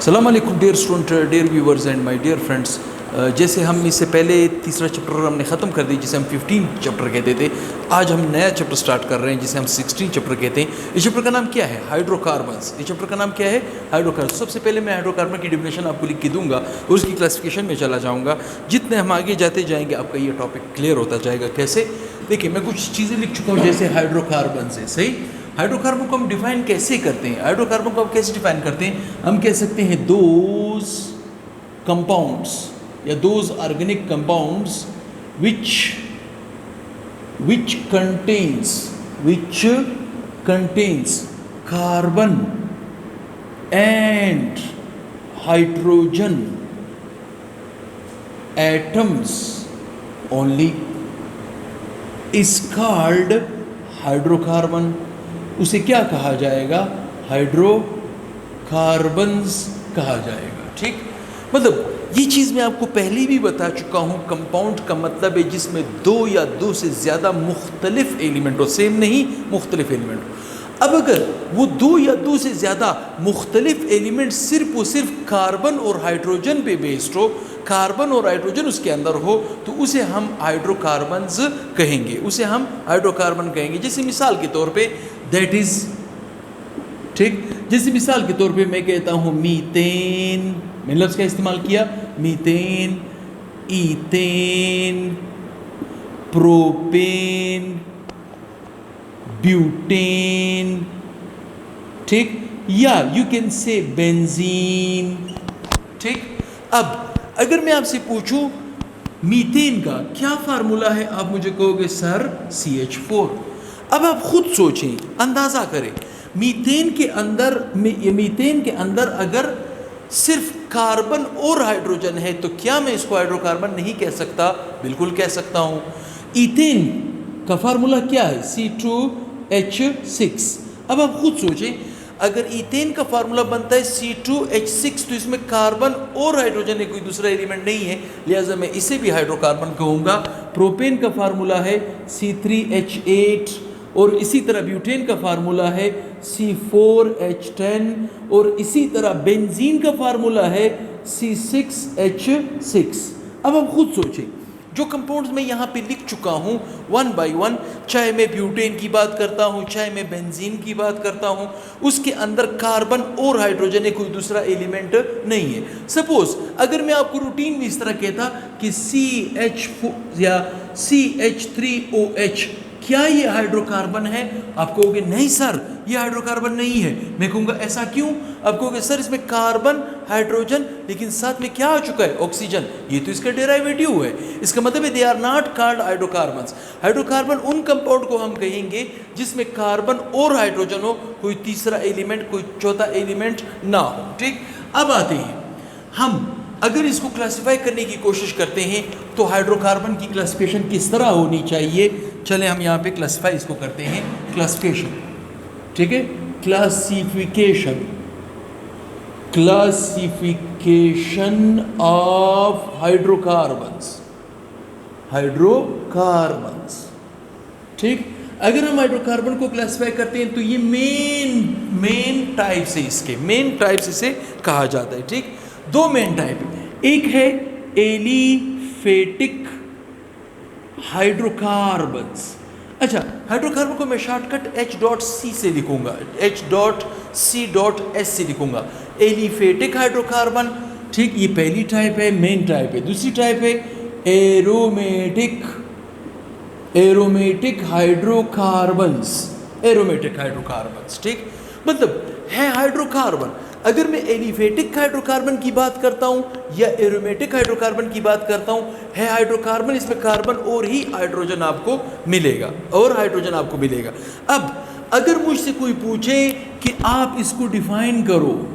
सलाम अलैकुम dear student, dear viewers and my dear friends. जैसे हम इससे पहले तीसरा चैप्टर हमने ख़त्म कर दिया जिसे हम 15 चैप्टर कहते थे। आज हम नया चैप्टर स्टार्ट कर रहे हैं जिसे हम 16 चैप्टर कहते हैं। इस चैप्टर का नाम क्या है? हाइड्रोकार्बन्स। इस चैप्टर का नाम क्या है? हाइड्रोकार्बन। सबसे पहले मैं हाइड्रोकार्बन की डेफिनेशन आपको लिख के दूंगा और उसकी क्लासिफिकेशन में चला जाऊँगा। जितने हम आगे जाते जाएंगे आपका ये टॉपिक क्लियर होता जाएगा। कैसे? देखिए, मैं कुछ चीज़ें लिख चुका हूँ जैसे हाइड्रोकार्बन से। सही, हाइड्रोकार्बन को हम डिफाइन कैसे करते हैं? हाइड्रोकार्बन को हम कैसे डिफाइन करते हैं? हम कह सकते हैं दोज कंपाउंड्स या those organic compounds which contains carbon and hydrogen atoms only is called hydrocarbon. उसे क्या कहा जाएगा? हाइड्रोकार्बन्स कहा जाएगा। ठीक, मतलब ये चीज़ मैं आपको पहले भी बता चुका हूँ। कंपाउंड का मतलब है जिसमें दो या दो से ज़्यादा मुख्तलिफ एलिमेंट हो, सेम नहीं, मुख्तलिफ एलिमेंट हो। अब अगर वो दो या दो से ज़्यादा मुख्तलिफ एलिमेंट सिर्फ और सिर्फ कार्बन और हाइड्रोजन पे बेस्ड हो, कार्बन और हाइड्रोजन उसके अंदर हो, तो उसे हम हाइड्रोकार्बन्स कहेंगे, उसे हम हाइड्रोकार्बन कहेंगे। जैसे मिसाल के तौर पे दैट इज़, ठीक, जैसे मिसाल के तौर पे मैं कहता हूँ मीथेन, मैंने लफ्ज़ का इस्तेमाल किया, मीथेन, ईथेन, प्रोपेन, ब्यूटेन, ठीक, या यू कैन से बेंजीन। ठीक, अब अगर मैं आपसे पूछूं मीथेन का क्या फार्मूला है, आप मुझे कहोगे सर CH4। अब आप खुद सोचें, अंदाज़ा करें, मीथेन के अंदर अगर सिर्फ कार्बन और हाइड्रोजन है तो क्या मैं इसको हाइड्रोकार्बन नहीं कह सकता? बिल्कुल कह सकता हूँ। ईथेन का फार्मूला क्या है? C2H6। अब आप खुद सोचें, अगर ईथेन का फार्मूला बनता है C2H6 तो इसमें कार्बन और हाइड्रोजन है, कोई दूसरा एलिमेंट नहीं है, लिहाजा मैं इसे भी हाइड्रोकार्बन कहूँगा। प्रोपेन का फार्मूला है C3H8 और इसी तरह ब्यूटेन का फार्मूला है C4H10 और इसी तरह बेंजीन का फार्मूला है C6H6। अब आप खुद सोचें, जो कंपाउंड्स मैं यहाँ पे लिख चुका हूँ वन बाय वन, चाहे मैं ब्यूटेन की बात करता हूँ, चाहे मैं बेंजीन की बात करता हूँ, उसके अंदर कार्बन और हाइड्रोजन है, कोई दूसरा एलिमेंट नहीं है। सपोज अगर मैं आपको रूटीन में इस तरह कहता कि CH4 या CH3OH, क्या ये हाइड्रोकार्बन है? आप कहोगे नहीं सर, ये हाइड्रोकार्बन नहीं है। मैं कहूँगा ऐसा क्यों? आप कहोगे सर इसमें कार्बन, हाइड्रोजन, लेकिन साथ में क्या आ चुका है? ऑक्सीजन। ये तो इसका डेरिवेटिव है। इसका मतलब है they are not called hydrocarbons. Hydrocarbon उन कंपाउंड को हम कहेंगे जिसमें कार्बन और हाइड्रोजन हो, कोई तीसरा एलिमेंट, कोई चौथा एलिमेंट ना हो। ठीक, अब आते हैं हम, अगर इसको क्लासिफाई करने की कोशिश करते हैं तो हाइड्रोकार्बन की क्लासिफिकेशन किस तरह होनी चाहिए? चलें हम यहाँ पे क्लासिफाई इसको करते हैं, क्लासिफिकेशन। ठीक है, क्लासिफिकेशन ऑफ हाइड्रोकार्बन्स। ठीक, अगर हम हाइड्रोकार्बन को क्लासिफाई करते हैं तो ये मेन टाइप्स है, इसके मेन टाइप्स इसे कहा जाता है। ठीक, दो मेन टाइप है। एक है एलिफेटिक हाइड्रोकार्बन्स। अच्छा, हाइड्रोकार्बन को मैं शॉर्टकट H.C से लिखूंगा, H.C.S से लिखूंगा, एलिफेटिक हाइड्रोकार्बन। ठीक, ये पहली टाइप है, मेन टाइप है। दूसरी टाइप है एरोमेटिक हाइड्रोकार्बन्स। ठीक, मतलब है हाइड्रोकार्बन। अगर मैं एलिफेटिक हाइड्रोकार्बन की बात करता हूँ या एरोमेटिक हाइड्रोकार्बन की बात करता हूँ, है हाइड्रोकार्बन, इसमें कार्बन और ही हाइड्रोजन आपको मिलेगा, और हाइड्रोजन आपको मिलेगा। अब अगर मुझसे कोई पूछे कि आप इसको डिफाइन करो,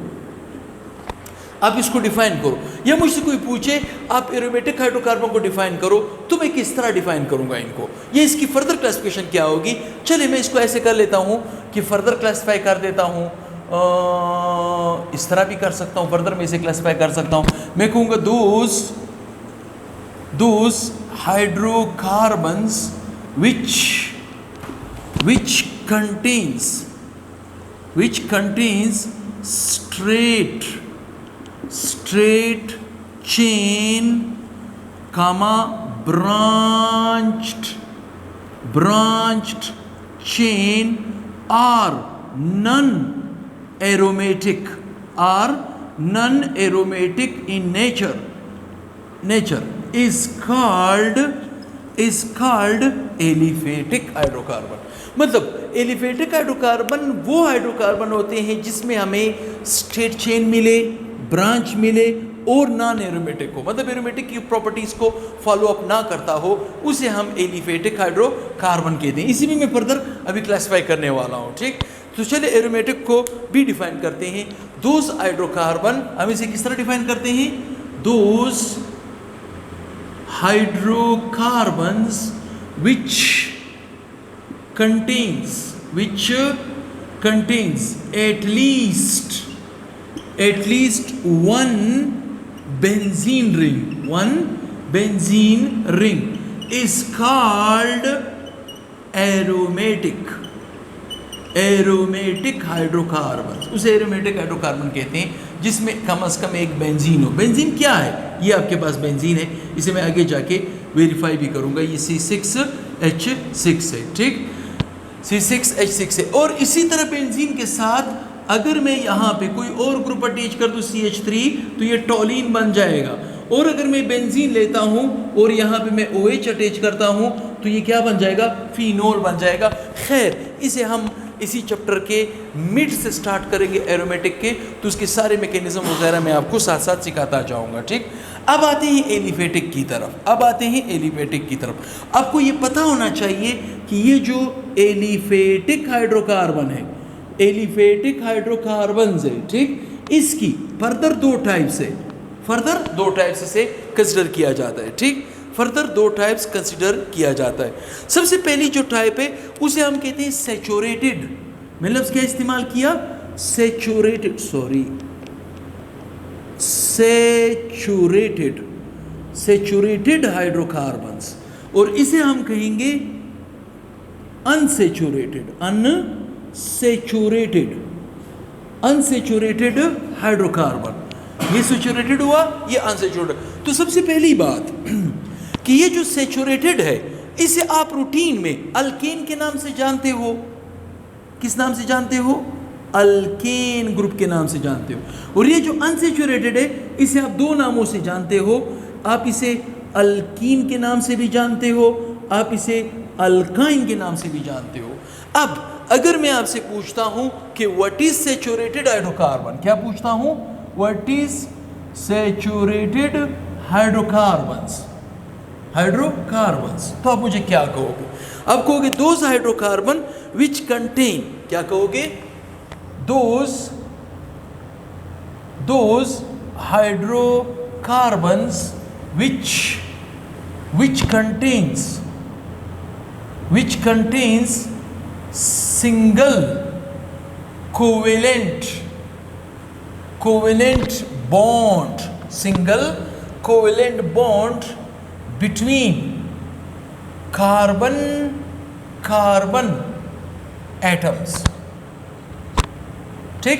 या मुझसे कोई पूछे आप एरोमेटिक हाइड्रोकार्बन को डिफाइन करो, तो मैं किस तरह डिफाइन करूंगा इनको, ये इसकी फर्दर क्लासिफिकेशन क्या होगी? चलिए मैं इसको ऐसे कर लेता हूँ कि फर्दर क्लासिफाई कर देता हूँ। इस तरह भी कर सकता हूँ, फर्दर में इसे क्लासिफाई कर सकता हूँ। मैं कहूँगा those hydrocarbons which contains straight straight chain, comma, branched chain are non-aromatic in nature is called aliphatic hydrocarbon. मतलब एलिफेटिक हाइड्रोकार्बन वो हाइड्रोकार्बन होते हैं जिसमें हमें स्ट्रेट चेन मिले, ब्रांच मिले और नॉन एरोमेटिक हो, मतलब एरोमेटिक की प्रॉपर्टीज को फॉलो अप ना करता हो, उसे हम एलिफेटिक हाइड्रोकार्बन कहते हैं। इसी में मैं फर्दर अभी क्लासिफाई करने वाला हूँ, ठीक। तो चलिए एरोमेटिक को भी डिफाइन करते हैं। दोज हाइड्रोकार्बन, हम इसे किस तरह डिफाइन करते हैं? Those hydrocarbons which contains at least one benzene ring is called aromatic hydrocarbons। उसे एरोमेटिक हाइड्रोकार्बन कहते हैं जिसमें कम से कम एक बेंजीन हो। बेंजीन क्या है? ये आपके पास बेंजीन है, इसे मैं आगे जाके वेरीफाई भी करूंगा। ये C6H6 है, ठीक, C6H6 है। और इसी तरह बेंजीन के साथ अगर मैं यहाँ पे कोई और ग्रुप अटैच कर दूँ CH3 तो ये टॉलिन बन जाएगा। और अगर मैं बेंजीन लेता हूँ और यहाँ पे मैं OH अटैच करता हूँ तो ये क्या बन जाएगा? फिनोल बन जाएगा। खैर, इसे हम इसी चैप्टर के मिड से स्टार्ट करेंगे एरोमेटिक के, तो उसके सारे मैकेनिज्म वगैरह मैं आपको साथ साथ सिखाता जाऊंगा, ठीक। अब आते हैं एलिफेटिक की तरफ। आपको ये पता होना चाहिए कि ये जो एलिफेटिक हाइड्रोकार्बन है, एलिफेटिक हाइड्रोकार्बन्स है, ठीक, इसकी फर्दर दो टाइप्स से कंसिडर किया जाता है, ठीक। फर्दर दो टाइप्स कंसिडर किया जाता है। सबसे पहली जो टाइप है उसे हम कहते हैं सैचुरेटेड। मैंने लफ्ज़ क्या इस्तेमाल किया? Saturated hydrocarbons. और इसे हम कहेंगे अनसैचुरेटेड हाइड्रोकार्बन। ये सैचुरेटेड हुआ, ये अनसैचुरेटेड। तो सबसे पहली बात कि ये जो सैचुरेटेड है इसे आप रूटीन में अल्केन के नाम से जानते हो। किस नाम से जानते हो? अल्केन ग्रुप के नाम से जानते हो। और ये जो अनसैचुरेटेड है इसे आप दो नामों से जानते हो। आप इसे अल्कीन के नाम से भी जानते हो, आप इसे अल्काइन के नाम से भी जानते हो। अब अगर मैं आपसे पूछता हूं कि व्हाट इज सैचुरेटेड हाइड्रोकार्बन, क्या पूछता हूं? व्हाट इज सैचुरेटेड हाइड्रोकार्बन्स, तो आप मुझे क्या कहोगे? आप कहोगे दोज हाइड्रोकार्बन विच कंटेन, क्या कहोगे? Those hydrocarbons which contains single covalent bond between carbon atoms, ठीक।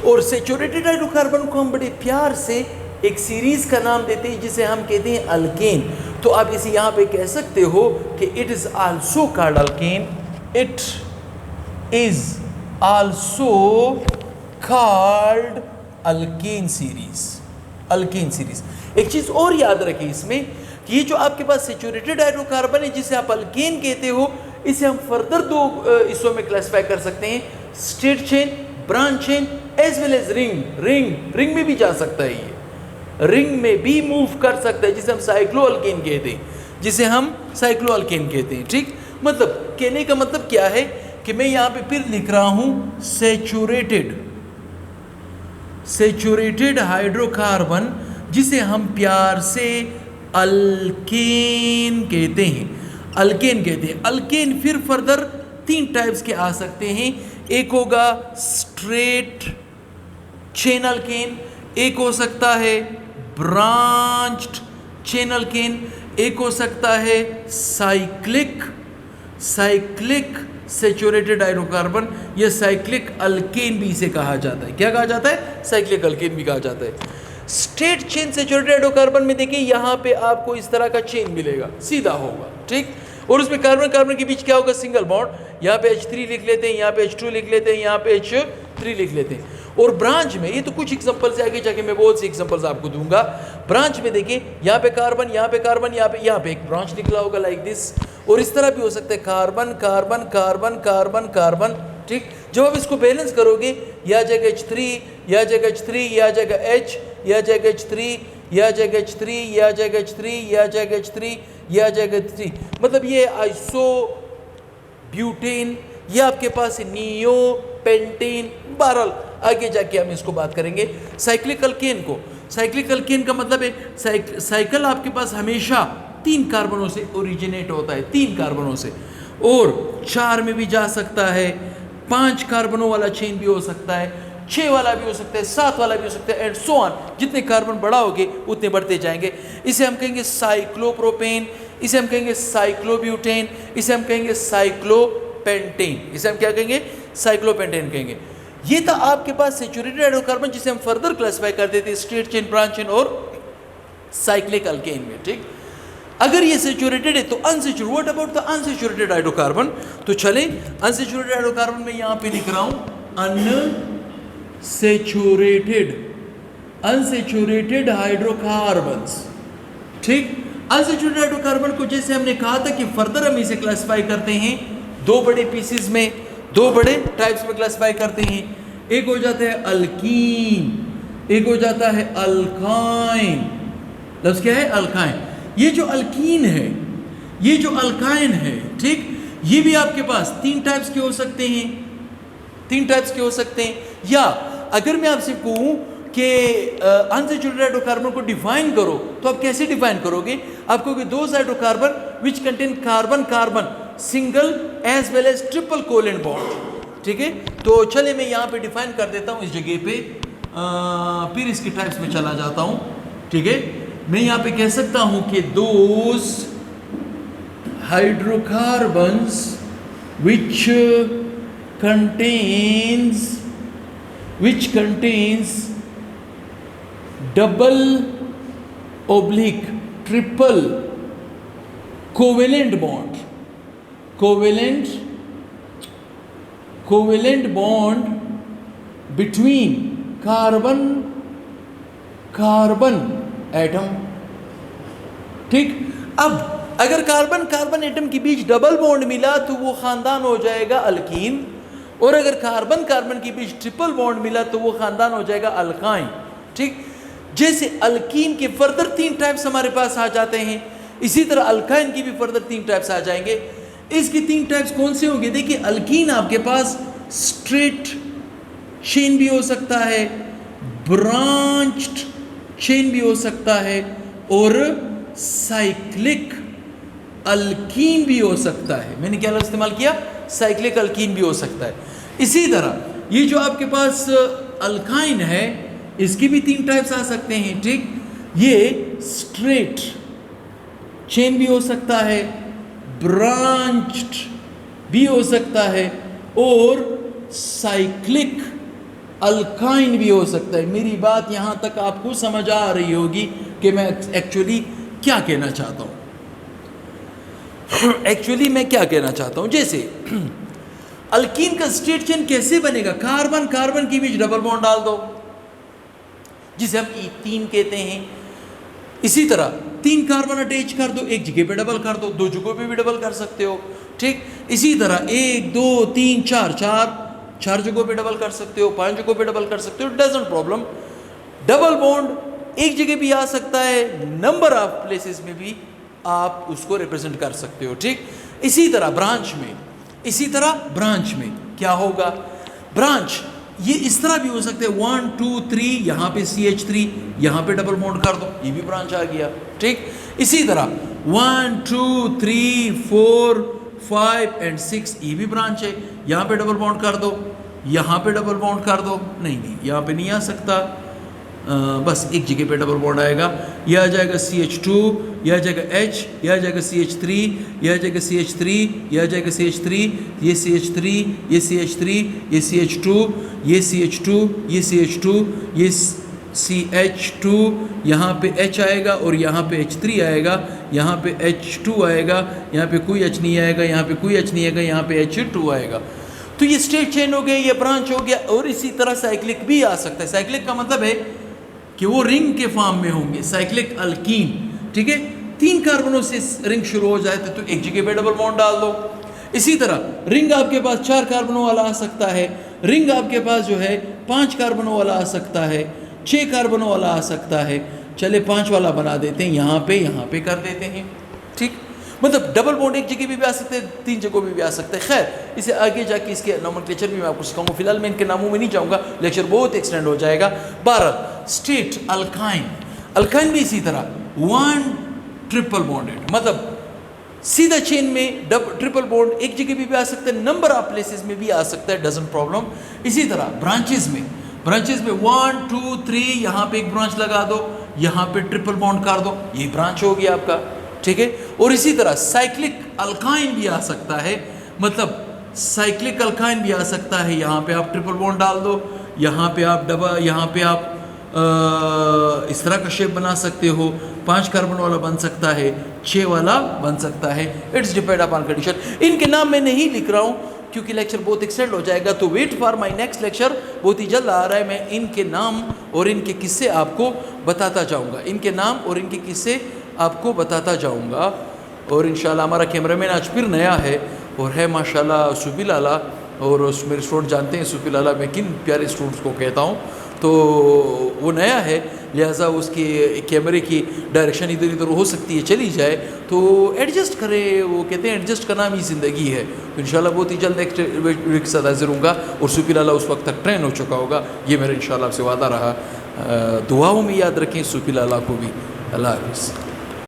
और सैचुरेटेड हाइड्रोकार्बन को हम बड़े प्यार से एक सीरीज का नाम देते हैं जिसे हम कहते हैं अल्केन। तो आप इसे यहाँ पे कह सकते हो कि it is also called alkane, it is also called alkane series. एक चीज और याद रखिए इसमें कि ये जो आपके पास सैचुरेटेड हाइड्रोकार्बन है जिसे आप अल्केन कहते हो, इसे हम फर्दर दो हिस्सों में क्लासिफाई कर सकते हैं, straight chain, branch chain, as well as ring में भी जा सकता है। ये रिंग में भी मूव कर सकता है जिसे हम साइक्लोअल्केन कहते हैं, ठीक। मतलब कहने का मतलब क्या है कि मैं यहाँ पे फिर लिख रहा हूँ सैचुरेटेड हाइड्रोकार्बन जिसे हम प्यार से अल्केन कहते हैं। अल्केन फिर फर्दर 3 टाइप्स के आ सकते हैं। एक होगा स्ट्रेट चेन अल्केन, एक हो सकता है ब्रांच्ड चेन अल्केन, एक हो सकता है साइक्लिक सैचुरेटेड हाइड्रोकार्बन या साइक्लिक अल्केन भी इसे कहा जाता है। क्या कहा जाता है? साइक्लिक अल्केन भी कहा जाता है। स्ट्रेट चेन सैचुरेटेड हाइड्रोकार्बन में देखिए यहाँ पे आपको इस तरह का चेन मिलेगा, सीधा होगा, ठीक। और उसमें कार्बन कार्बन के बीच क्या होगा, सिंगल बॉन्ड। यहाँ पे H3 लिख लेते हैं, यहाँ पे H2 लिख लेते हैं, यहाँ पे H3 लिख लेते हैं। और ब्रांच में, ये तो कुछ एग्जांपल से आगे जाके मैं बहुत सी एग्जांपल्स आपको दूंगा। ब्रांच में देखिए यहाँ पे कार्बन, यहाँ पे कार्बन, यहाँ पे एक ब्रांच निकला होगा लाइक दिस। और इस तरह भी हो सकता है carbon carbon carbon carbon carbon, ठीक। जब आप इसको बैलेंस करोगे, यह आ जाएगा H3, यह आ जाएगा H3, यह आ जाएगा H, यह आ जाएगा H3, यह आ जाएगा H3, यह आ जाएगा H3, यह आ जाएगा H3, यह आ जाएगा H3। मतलब ये आइसो ब्यूटेन, ये आपके पास नियो पेंटेन। बहरहाल आगे जाके हम इसको बात करेंगे। साइक्लिक अल्केन को, साइक्लिक अल्केन का मतलब है साइकिल आपके पास हमेशा 3 कार्बनों से ओरिजिनेट होता है, 3 कार्बनों से, और 4 में भी जा सकता है, 5 कार्बनों वाला चेन भी हो सकता है, 6 वाला भी हो सकता है, 7 वाला भी हो सकता है, एंड सो ऑन। जितने कार्बन बढ़ाओगे उतने बढ़ते जाएंगे। इसे हम कहेंगे साइक्लोप्रोपेन, इसे हम कहेंगे साइक्लोब्यूटेन, इसे हम कहेंगे साइक्लोपेंटेन। इसे हम क्या कहेंगे, साइक्लोपेंटेन कहेंगे। ये था आपके पास सैचुरेटेड हाइड्रोकार्बन, जिसे हम फर्दर क्लासिफाई कर देते हैं स्ट्रेट चेन, ब्रांच चेन और साइक्लिक अल्केन में, ठीक। अगर ये सैचुरेटेड है तो unsaturated, what about the unsaturated hydrocarbon? तो चले, अनसैचुरेटेड हाइड्रोकार्बन में यहां पे लिख रहा हूं अनसैचुरेटेड हाइड्रोकार्बन्स, ठीक। अनसैचुरेटेड हाइड्रोकार्बन को जैसे हमने कहा था कि फर्दर हम इसे क्लासिफाई करते हैं 2 बड़े पीसेस में, 2 बड़े टाइप्स में क्लासिफाई करते हैं। एक हो जाता है अल्कीन, एक हो जाता है अल्काइन। लफ्ज़ क्या है, अल्काइन। ये जो अल्कीन है, ये जो अल्काइन है, ठीक, ये भी आपके पास 3 टाइप्स के हो सकते हैं, 3 टाइप्स के हो सकते हैं। या अगर मैं आपसे कहूँ कि अनसैचुरेटेड हाइड्रोकार्बन को डिफाइन करो, तो आप कैसे डिफाइन करोगे? आप कहोगे those hydrocarbon which contain carbon carbon single as well as triple covalent bond, ठीक है। तो चले मैं यहाँ पे डिफाइन कर देता हूँ इस जगह पे, फिर इसके टाइप्स में चला जाता हूँ, ठीक है। मैं यहाँ पे कह सकता हूँ कि those hydrocarbons which contains double oblique triple covalent bond between carbon atom, ठीक। अब अगर कार्बन कार्बन एटम के बीच डबल बॉन्ड मिला तो वो खानदान हो जाएगा अल्कीन, और अगर कार्बन कार्बन के बीच ट्रिपल बॉन्ड मिला तो वो खानदान हो जाएगा अल्काइन, ठीक। जैसे अल्कीन के फर्दर 3 टाइप्स हमारे पास आ जाते हैं, इसी तरह अल्काइन की भी फर्दर 3 टाइप्स आ जाएंगे। इसकी 3 टाइप्स कौन से होंगे? देखिए, अल्कीन आपके पास स्ट्रेट चेन भी हो सकता है, ब्रांच्ड चेन भी हो सकता है, और साइक्लिक अल्कीन भी हो सकता है। मैंने क्या लफ्ज़ इस्तेमाल किया? साइक्लिक अल्कीन भी हो सकता है। इसी तरह ये जो आपके पास अल्काइन है, इसकी भी 3 टाइप्स आ सकते हैं, ठीक। ये स्ट्रेट चेन भी हो सकता है, ब्रांच्ड भी हो सकता है, और साइक्लिक अल्काइन भी हो सकता है। मेरी बात यहाँ तक आपको समझ आ रही होगी कि मैं एक्चुअली क्या कहना चाहता हूँ। एक्चुअली मैं क्या कहना चाहता हूँ, जैसे अल्कीन का स्ट्रेट चेन कैसे बनेगा? कार्बन कार्बन के बीच डबल बॉन्ड डाल दो, जिसे हम ईथीन कहते हैं। इसी तरह 3 कार्बन अटैच कर दो, एक जगह पे डबल कर दो, 2 जगहों पे भी डबल कर सकते हो, ठीक। इसी तरह 1 2 3 4 जगहों पे डबल कर सकते हो, 5 जगहों पे डबल कर सकते हो, डजंट प्रॉब्लम। डबल बॉन्ड एक जगह भी आ सकता है, नंबर ऑफ प्लेसेस में भी आप उसको रिप्रेजेंट कर सकते हो, ठीक। इसी तरह ब्रांच में क्या होगा? ब्रांच ये इस तरह भी हो सकते हैं, 1 2 3, यहाँ पे CH3, यहाँ पे डबल बॉन्ड कर दो, ये भी ब्रांच आ गया, ठीक। इसी तरह 1 2 3 4 5 एंड 6, ये भी ब्रांच है, यहाँ पे डबल बॉन्ड कर दो, यहाँ पे डबल बॉन्ड कर दो, नहीं यहाँ पे नहीं आ सकता, बस एक जगह पे डबल बॉन्ड आएगा, यह आ जाएगा CH2, यह आ जाएगा H, यह आ जाएगा CH3, यह आ जाएगा CH3, यह आ जाएगा CH3, ये CH3, ये CH3, ये CH2, ये CH2, ये CH2, ये CH2, यहाँ पे H आएगा और यहाँ पे H3 आएगा, यहाँ पे H2 आएगा, यहाँ पे कोई H नहीं आएगा, यहाँ पे कोई H नहीं आएगा, यहाँ पे H2 आएगा। तो ये स्टेट चेन हो गया, ये ब्रांच हो गया। और इसी तरह साइक्लिक भी आ सकता है। साइक्लिक का मतलब है कि वो रिंग के फॉर्म में होंगे, साइक्लिक अल्कीन, ठीक है। 3 कार्बनों से रिंग शुरू हो जाए तो एक जगह पे डबल बॉन्ड डाल दो। इसी तरह रिंग आपके पास 4 कार्बनों वाला आ सकता है, रिंग आपके पास जो है 5 कार्बनों वाला आ सकता है, 6 कार्बनों वाला आ सकता है। चले 5 वाला बना देते हैं, यहाँ पे कर देते हैं, ठीक। मतलब डबल बॉन्ड एक जगह भी आ सकते हैं, 3 जगहों पे भी आ सकते हैं। खैर, इसे आगे जाके इसके नोमेनक्लेचर भी मैं आपको सिखाऊंगा। फिलहाल मैं इनके नामों में नहीं जाऊँगा, लेक्चर बहुत एक्सटेंड हो जाएगा। 12 स्टेट अल्काइन। अल्काइन भी इसी तरह 1 ट्रिपल बॉन्डेड, मतलब सीधा चेन में ट्रिपल बॉन्ड एक जगह भी आ सकता है, नंबर ऑफ प्लेसेस में भी आ सकता है, डजंट प्रॉब्लम। इसी तरह ब्रांचेस में 1 2 3 यहाँ पे एक ब्रांच लगा दो, यहाँ पे ट्रिपल बॉन्ड कर दो, ये ब्रांच हो गया आपका, ठीक है। और इसी तरह साइक्लिक अल्काइन भी आ सकता है, मतलब साइक्लिक अल्काइन भी आ सकता है, यहाँ पे आप ट्रिपल बॉन्ड डाल दो, यहाँ पे आप इस तरह का शेप बना सकते हो। 5 कार्बन वाला बन सकता है, 6 वाला बन सकता है, इट्स डिपेंड अपॉन कंडीशन। इनके नाम मैं नहीं लिख रहा हूँ क्योंकि लेक्चर बहुत एक्सटेंड हो जाएगा, तो wait for my next lecture, बहुत ही जल्द आ रहा है। मैं इनके नाम और इनके किस्से आपको बताता जाऊँगा, इनके नाम और इनके किस्से आपको बताता जाऊँगा। और इंशाल्लाह हमारा कैमरामैन आज फिर नया है और है माशाल्लाह सूफी लाला, और मेरे स्टूडेंट जानते हैं सूफी लाला मैं किन प्यारे स्टूडेंट्स को कहता हूँ। तो वो नया है, लिहाजा उसके कैमरे की डायरेक्शन इधर उधर हो सकती है चली जाए, तो एडजस्ट करें। वो कहते हैं एडजस्ट करना भी ज़िंदगी है। तो इंशाल्लाह बहुत ही जल्द नेक्स्ट वीडियो के साथ हाजिर होऊंगा और सूफी लाला उस वक्त तक ट्रेन हो चुका होगा, ये मेरा इंशाल्लाह आपसे वादा रहा। दुआओं में याद रखें सूफी लाला को भी। अल्लाह हाफ़िज़।